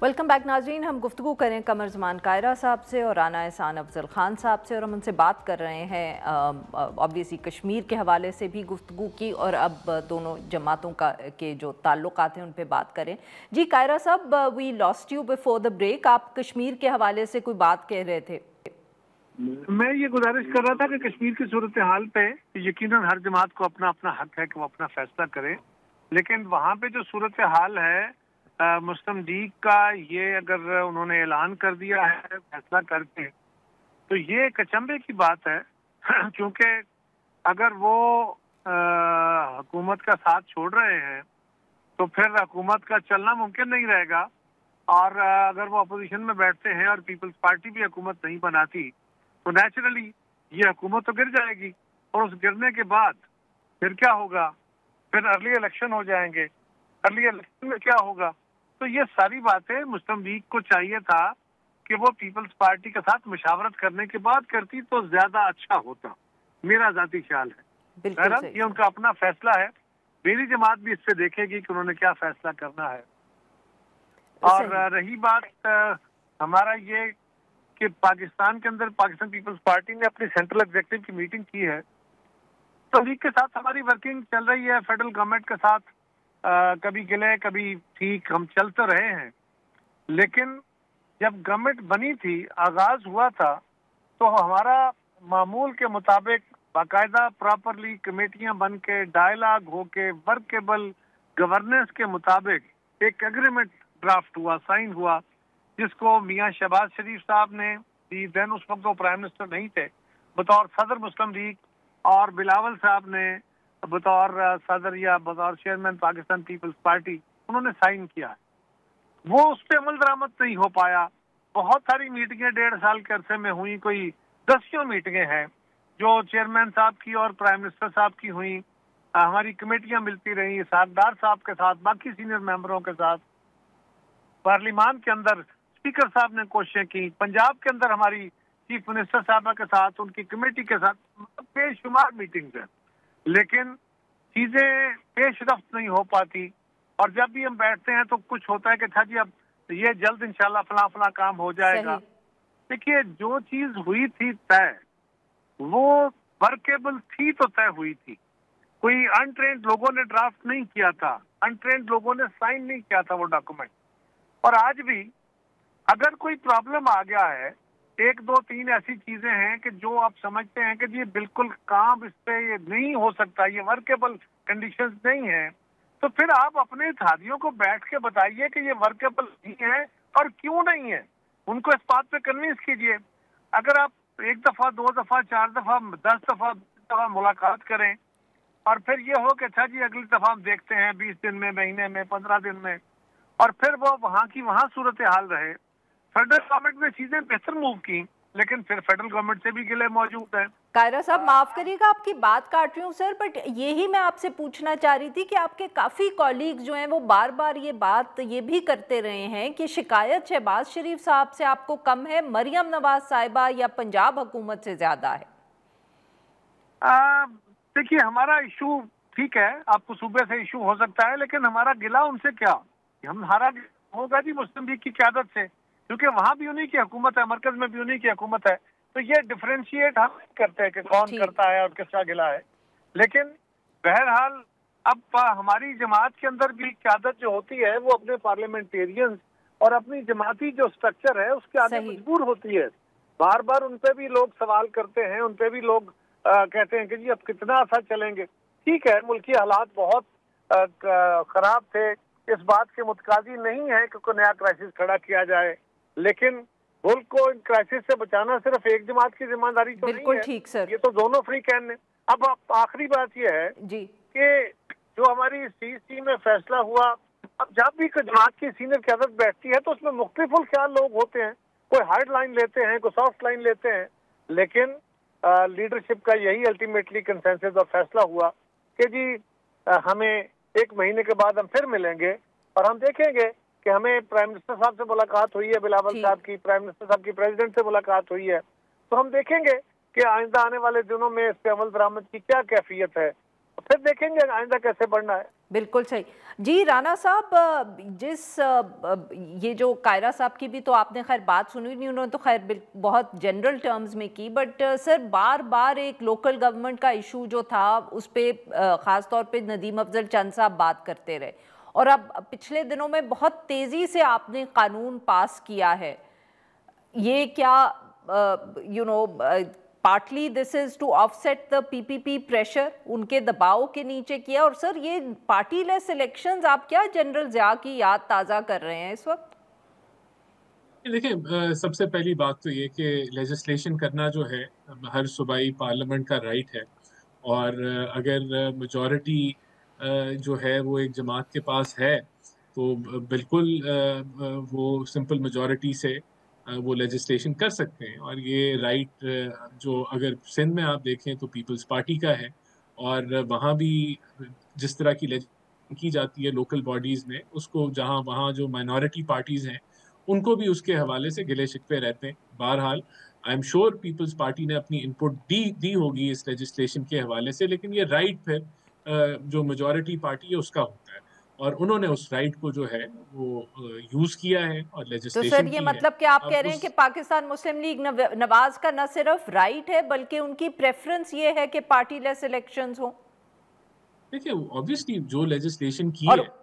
Welcome back नाजरीन। हम गुफ्तगू करें कमर ज़मान कायरा साहब से और राना एहसान अफजल ख़ान साहब से, और हम उनसे बात कर रहे हैं ऑब्वियसली कश्मीर के हवाले से भी गुफ्तगू की, और अब दोनों जमातों के जो ताल्लुकात हैं उन पे बात करें। जी कायरा साहब, we lost you before the break. आप कश्मीर के हवाले से कोई बात कह रहे थे। मैं ये गुजारिश कर रहा था कि कश्मीर की सूरत हाल पे यकीनन हर जमात को अपना अपना हक है कि वो अपना फैसला करे, लेकिन वहाँ पे जो सूरत हाल है मुस्लिम लीग का, ये अगर उन्होंने ऐलान कर दिया है फैसला करके, तो ये एक अचंभे की बात है क्योंकि अगर वो हुकूमत का साथ छोड़ रहे हैं तो फिर हुकूमत का चलना मुमकिन नहीं रहेगा, और अगर वो अपोजिशन में बैठते हैं और पीपल्स पार्टी भी हुकूमत नहीं बनाती तो नेचुरली ये हुकूमत तो गिर जाएगी, और उस गिरने के बाद फिर क्या होगा? फिर अर्ली इलेक्शन हो जाएंगे। अर्ली इलेक्शन में क्या होगा? तो ये सारी बातें मुस्लिम लीग को चाहिए था कि वो पीपल्स पार्टी के साथ मुशावरत करने के बाद करती तो ज्यादा अच्छा होता, मेरा जाती ख्याल है। बहरहाल ये उनका अपना फैसला है, मेरी जमात भी इससे देखेगी कि उन्होंने क्या फैसला करना है। और रही बात हमारा ये कि पाकिस्तान के अंदर पाकिस्तान पीपल्स पार्टी ने अपनी सेंट्रल एग्जीक्यूटिव की मीटिंग की है, तो लीग के साथ हमारी वर्किंग चल रही है, फेडरल गवर्नमेंट के साथ कभी गिले कभी ठीक हम चल तो रहे हैं, लेकिन जब गवर्नमेंट बनी थी, आगाज हुआ था, तो हमारा मामूल के मुताबिक बाकायदा प्रॉपरली कमेटियां बन के डायलॉग होके वर्केबल गवर्नेंस के मुताबिक एक एग्रीमेंट ड्राफ्ट हुआ, साइन हुआ, जिसको मियां शहबाज शरीफ साहब ने, देन उस वक्त वो प्राइम मिनिस्टर नहीं थे, बतौर सदर मुस्लिम लीग, और बिलावल साहब ने बतौर सदर या बतौर चेयरमैन पाकिस्तान पीपल्स पार्टी, उन्होंने साइन किया। वो उस पर अमल दरामद नहीं हो पाया। बहुत सारी मीटिंगें 1.5 साल के अरसे में हुई, कोई 10 मीटिंगें हैं जो चेयरमैन साहब की और प्राइम मिनिस्टर साहब की हुई। हमारी कमेटियां मिलती रही सारदार साहब के साथ, बाकी सीनियर मेंबरों के साथ। पार्लियामान के अंदर स्पीकर साहब ने कोशिशें की, पंजाब के अंदर हमारी चीफ मिनिस्टर साहबा के साथ, उनकी कमेटी के साथ बेशुमार मीटिंग्स हैं, लेकिन चीजें पेशरफ्त नहीं हो पाती। और जब भी हम बैठते हैं तो कुछ होता है कि अच्छा जी अब ये जल्द इंशाल्लाह फला फला काम हो जाएगा। देखिए, जो चीज हुई थी तय, वो वर्केबल थी तो तय हुई थी। कोई अनट्रेंड लोगों ने ड्राफ्ट नहीं किया था, अनट्रेंड लोगों ने साइन नहीं किया था वो डॉक्यूमेंट। और आज भी अगर कोई प्रॉब्लम आ गया है, 1 2 3 ऐसी चीजें हैं कि जो आप समझते हैं कि ये बिल्कुल काम इस पे ये नहीं हो सकता, ये वर्केबल कंडीशंस नहीं है, तो फिर आप अपने इत्तेहादियों को बैठ के बताइए कि ये वर्केबल नहीं है और क्यों नहीं है। उनको इस बात पे कन्विंस कीजिए। अगर आप 1 दफा 2 दफा 4 दफा 10 दफा मुलाकात करें और फिर ये हो कि अच्छा जी अगली दफा हम देखते हैं 20 दिन में, महीने में, 15 दिन में, और फिर वो वहां की वहां सूरत हाल रहे। फेडरल गवर्नमेंट ने चीजें बेहतर मूव की, लेकिन फिर फेडरल गवर्नमेंट से भी गिले मौजूद हैं। कायरा साहब, माफ करिएगा आपकी बात काट रही हूँ सर, बट यही मैं आपसे पूछना चाह रही थी कि आपके काफी कॉलीग जो हैं वो बार बार ये बात ये भी करते रहे हैं कि शिकायत शहबाज शरीफ साहब से आपको कम है, मरियम नवाज साहिबा या पंजाब हुकूमत से ज्यादा है। देखिए, हमारा इशू ठीक है, आपको सूबे से इशू हो सकता है, लेकिन हमारा गिला उनसे क्या? हमारा होगा जी मुस्लिम लीग की क़यादत से, क्योंकि वहां भी उन्हीं की हुकूमत है, मरकज में भी उन्हीं की हुकूमत है। तो ये डिफरेंशिएट हम करते हैं कि कौन करता है और किसका गिला है। लेकिन बहरहाल अब हमारी जमात के अंदर भी क़यादत जो होती है वो अपने पार्लियामेंटेरियंस और अपनी जमाती जो स्ट्रक्चर है उसके आगे मजबूर होती है। बार बार उन पे भी लोग सवाल करते हैं, उन पे भी लोग कहते हैं कि जी अब कितना अच्छा चलेंगे। ठीक है, मुल्की हालात बहुत खराब थे, इस बात के मुतकादी नहीं है कि कोई नया क्राइसिस खड़ा किया जाए, लेकिन मुल्क को इन क्राइसिस से बचाना सिर्फ एक जमात की जिम्मेदारी तो नहीं है। ठीक सर, ये तो दोनों फ्री कैन ने। अब आखिरी बात यह है जी कि जो हमारी CC में फैसला हुआ, अब जब भी कोई जमात की सीनियर क़यादत बैठती है तो उसमें मुख्तलिफ ख्याल लोग होते हैं, कोई हार्ड लाइन लेते हैं, कोई सॉफ्ट लाइन लेते हैं, लेकिन लीडरशिप का यही अल्टीमेटली कंसेंसस और फैसला हुआ कि जी हमें 1 महीने के बाद हम फिर मिलेंगे और हम देखेंगे कि हमें प्राइम मिनिस्टर साहब से मुलाकात हुई है, बिलावल साहब की, प्राइम मिनिस्टर साहब की प्रेसिडेंट से मुलाकात हुई है, तो हम देखेंगे कि आइंदा आने वाले दिनों में इस पे अमल दरामद की क्या कैफियत है। फिर देखेंगे आइंदा कैसे बढ़ना है। बिल्कुल सही जी। राना साहब, ये जो कायरा साहब की भी तो आपने खैर बात सुनी नहीं, उन्होंने तो खैर बहुत जनरल टर्म्स में की, बट सर बार बार एक लोकल गवर्नमेंट का इशू जो था उस पर ख़ास तौर पे नदीम अफजल चंद साहब बात करते रहे, और अब पिछले दिनों में बहुत तेज़ी से आपने कानून पास किया है। ये क्या partly this is to offset the PPP pressure, उनके दबाव के नीचे किया? और सर ये पार्टी लेस इलेक्शंस, आप क्या जनरल ज़िया की याद ताज़ा कर रहे हैं इस वक्त? देखिए, सबसे पहली बात तो ये कि लेजिस्लेशन करना जो है हर सूबाई पार्लियामेंट का राइट है, और अगर मेजॉरिटी जो है वो एक जमात के पास है तो बिल्कुल वो सिंपल मेजॉरिटी से वो लेजिस्लेशन कर सकते हैं। और ये राइट जो अगर सिंध में आप देखें तो पीपल्स पार्टी का है, और वहाँ भी जिस तरह की लेजिस्लेशन की जाती है लोकल बॉडीज़ में, उसको जहाँ वहाँ जो माइनॉरिटी पार्टीज़ हैं उनको भी उसके हवाले से गिले शिकवे रहते हैं। बहरहाल I am sure peoples party ने अपनी इनपुट दी होगी इस लेजिस्लेशन के हवाले से, लेकिन ये राइट फिर जो मेजॉरिटी पार्टी है उसका होता है, और उन्होंने उस राइट को जो है वो यूज किया है और तो लेजिस्लेशन सर ये की है। मतलब कि आप कह रहे हैं कि पाकिस्तान मुस्लिम लीग नवाज का न सिर्फ राइट है बल्कि उनकी प्रेफरेंस ये है कि पार्टी लेस इलेक्शंस हो? देखिए, ऑब्वियसली जो लेजिस्लेशन की और है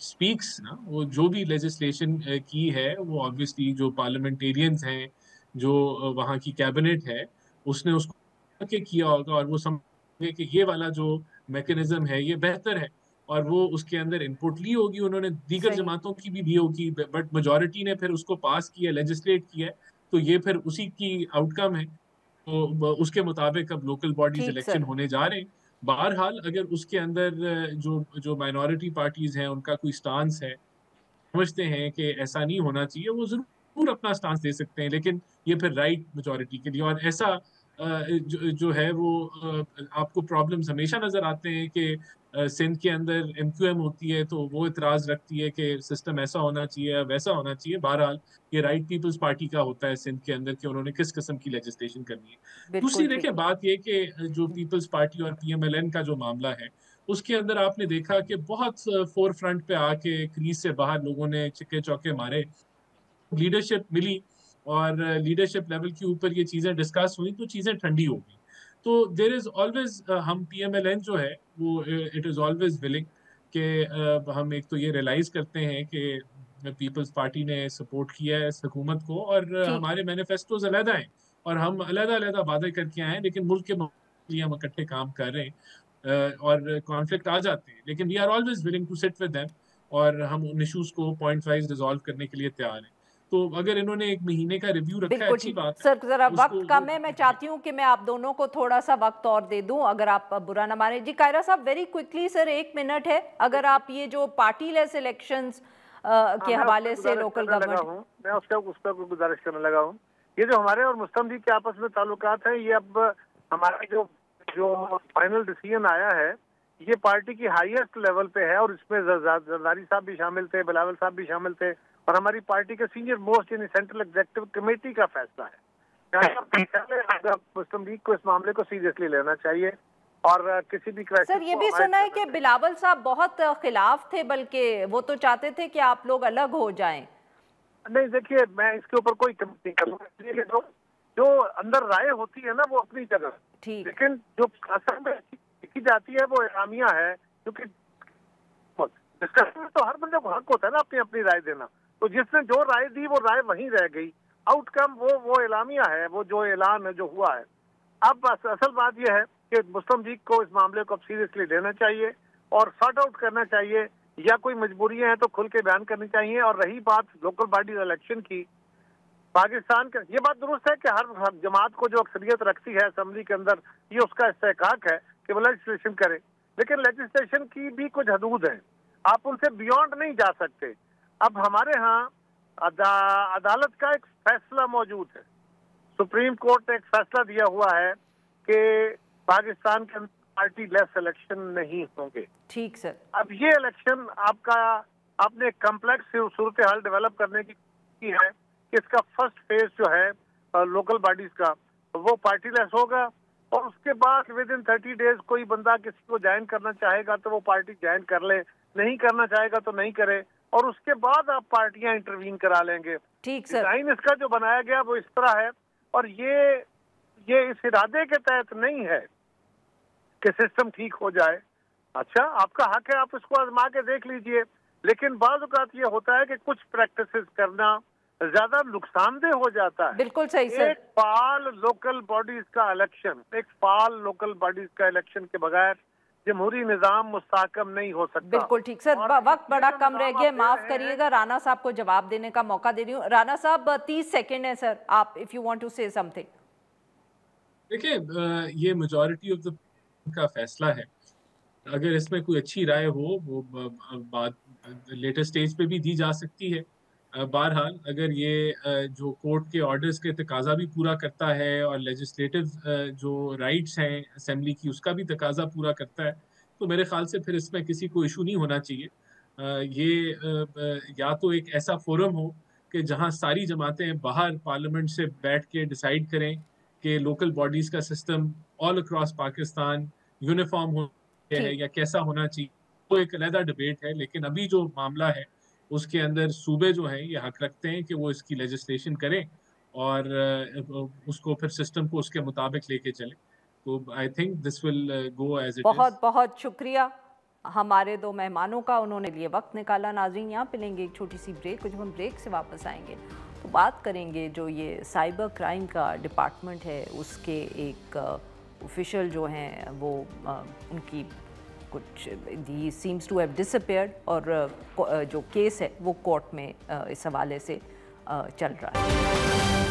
स्पीक्स ना, वो जो भी लेजिस्लेशन की है वो ऑब्वियसली जो पार्लियामेंटेरियंस हैं, जो वहाँ की कैबिनेट है, उसने उसको के किया होगा और वो समझे कि ये वाला जो मैकेनिज्म है ये बेहतर है, और वो उसके अंदर इनपुट ली होगी। उन्होंने दीगर सही, जमातों की भी दी होगी, बट मेजॉरिटी ने फिर उसको पास किया, लेजिस्लेट किया है, तो ये फिर उसी की आउटकम है। तो उसके मुताबिक अब लोकल बॉडीज ठीक इलेक्शन सर। होने जा रहे हैं। बहरहाल अगर उसके अंदर जो जो माइनॉरिटी पार्टीज हैं उनका कोई स्टांस है, समझते हैं कि ऐसा नहीं होना चाहिए, वो जरूर अपना स्टांस दे सकते हैं, लेकिन ये फिर राइट मेजॉरिटी के लिए। और ऐसा जो है वो आपको प्रॉब्लम्स हमेशा नजर आते हैं कि सिंध के अंदर एमक्यूएम होती है तो वो इतराज रखती है कि सिस्टम ऐसा होना चाहिए वैसा होना चाहिए। बहरहाल ये राइट पीपल्स पार्टी का होता है सिंध के अंदर कि उन्होंने किस किस्म की लेजिस्लेशन करनी है। दूसरी बिल्कुल देखिए ठीक। बात ये कि जो पीपल्स पार्टी और पीएमएलएन का जो मामला है, उसके अंदर आपने देखा कि बहुत फोर फ्रंट पे आके क्रीज से बाहर लोगों ने चिक्के चौके मारे, लीडरशिप मिली, और लीडरशिप लेवल के ऊपर ये चीजें डिस्कस हुई तो चीजें ठंडी हो गई। तो देर इज ऑलवेज, हम पीएमएलएन जो है वो इट इज ऑलवेज विलिंग कि हम एक तो ये रियलाइज करते हैं कि पीपल्स पार्टी ने सपोर्ट किया है इस हुकूमत को, और ठीक। हमारे मैनिफेस्टोज अलग हैं और हम अलग अलग वादे करके आए हैं, लेकिन मुल्क के लिए हम इकट्ठे काम कर रहे हैं। और कॉन्फ्लिक्ट आ जाते हैं, लेकिन we are always willing to sit with them, और हम उन इश्यूज को पॉइंट वाइज रिजॉल्व करने के लिए तैयार हैं। तो अगर इन्होंने एक महीने का रिव्यू रखा है, बिल्कुल अच्छी ठीक बात है। सर, जरा उसको वक्त कम है, मैं चाहती हूँ कि मैं आप दोनों को थोड़ा सा वक्त और दे दूं, अगर आप बुरा ना माने। जी कायरा साहब, वेरी क्विकली सर, 1 मिनट है, अगर आप ये जो पार्टी लेस इलेक्शंस के हवाले से लोकल गवर्नमेंट। मैं उसका गुजारिश करने लगा हूँ। ये जो हमारे और मुस्लिम लीग के आपस में ताल्लुकात हैं, ये अब हमारा जो जो फाइनल डिसीजन आया है ये पार्टी की हाईएस्ट लेवल पे है, और इसमें जरदारी साहब भी शामिल थे, बिलावल साहब भी शामिल थे, और हमारी पार्टी के सीनियर मोस्ट यानी सेंट्रल एग्जीक्यूटिव कमेटी का फैसला है। मुस्लिम लीग को इस मामले को सीरियसली लेना चाहिए, और किसी भी क्राइसिस सर ये भी सुना है कि बिलावल साहब बहुत खिलाफ थे, बल्कि वो तो चाहते थे कि आप लोग अलग हो जाएं। नहीं, देखिए मैं इसके ऊपर कोई कमेंट नहीं करूँगा। जो अंदर राय होती है ना वो अपनी जगह, ठीक। लेकिन जो असल में लिखी जाती है वो इलामिया है, क्योंकि डिस्कशन में तो हर बंदे को हक होता है ना अपनी अपनी राय देना। तो जिसने जो राय दी वो राय वहीं रह गई, आउटकम वो इलामिया है, वो जो ऐलान है जो हुआ है। अब असल बात यह है कि मुस्लिम लीग को इस मामले को अब सीरियसली लेना चाहिए और सॉर्ट आउट करना चाहिए, या कोई मजबूरियां हैं तो खुल के बयान करनी चाहिए। और रही बात लोकल बॉडी इलेक्शन की, पाकिस्तान का ये बात दुरुस्त है कि हर जमात को जो अक्सरियत रखती है असेंबली के अंदर, ये उसका इस्तेहकाक है कि वो लेजिस्लेशन करे, लेकिन लेजिस्लेशन की भी कुछ हदूद है, आप उनसे बियॉन्ड नहीं जा सकते। अब हमारे यहाँ अदालत का एक फैसला मौजूद है, सुप्रीम कोर्ट ने एक फैसला दिया हुआ है कि पाकिस्तान के अंदर पार्टी लेस इलेक्शन नहीं होंगे। ठीक सर। अब ये इलेक्शन आपने कम्प्लेक्स सूरत हाल डेवलप करने की है कि इसका फर्स्ट फेज जो है लोकल बॉडीज का वो पार्टी लेस होगा, और उसके बाद विद इन 30 डेज कोई बंदा किसी को ज्वाइन करना चाहेगा तो वो पार्टी ज्वाइन कर ले, नहीं करना चाहेगा तो नहीं करे, और उसके बाद आप पार्टियां इंटरवीन करा लेंगे। ठीक सर। डिजाइन इसका जो बनाया गया वो इस तरह है, और ये इस इरादे के तहत नहीं है कि सिस्टम ठीक हो जाए। अच्छा, आपका हक है, आप इसको आजमा के देख लीजिए, लेकिन बाज़ औक़ात ये होता है कि कुछ प्रैक्टिसेस करना ज्यादा नुकसानदेह हो जाता है। बिल्कुल सही सर। एक फाल लोकल बॉडीज का इलेक्शन के बगैर जमहूरी निजाम मुस्तहकम नहीं हो सकता। बिल्कुल ठीक सर। वक्त बड़ा कम रह गया, माफ करिएगा, राना साहब को जवाब देने का मौका दे रही हूँ। राना साहब 30 सेकंड है सर, आप if you want to say something. देखिए, ये मेजॉरिटी ऑफ द का फैसला है। अगर इसमें कोई अच्छी राय हो वो बात लेटर स्टेज पे भी दी जा सकती है। बहरहाल अगर ये जो कोर्ट के ऑर्डर्स के तकाजा भी पूरा करता है और लेजिस्लेटिव जो राइट्स हैं असेंबली की उसका भी तकाजा पूरा करता है, तो मेरे ख्याल से फिर इसमें किसी को इशू नहीं होना चाहिए। ये या तो एक ऐसा फोरम हो कि जहां सारी जमातें बाहर पार्लियामेंट से बैठ के डिसाइड करें कि लोकल बॉडीज़ का system all across Pakistan uniform हो है या कैसा होना चाहिए, वो एक अलग डिबेट है। लेकिन अभी जो मामला है उसके अंदर सूबे जो हैं ये हक रखते हैं कि वो इसकी लेजिस्लेशन करें और उसको फिर सिस्टम को उसके मुताबिक लेके चलें। तो I think this will go as it is. बहुत बहुत शुक्रिया हमारे दो मेहमानों का, उन्होंने लिए वक्त निकाला। नाज़रीन, यहाँ पे लेंगे एक छोटी सी ब्रेक, और जब हम ब्रेक से वापस आएंगे तो बात करेंगे जो ये साइबर क्राइम का डिपार्टमेंट है उसके एक ऑफिशियल जो हैं वो उनकी कुछ ही सीम्स टू हैव डिसअपीयर्ड, और जो केस है वो कोर्ट में इस हवाले से चल रहा है।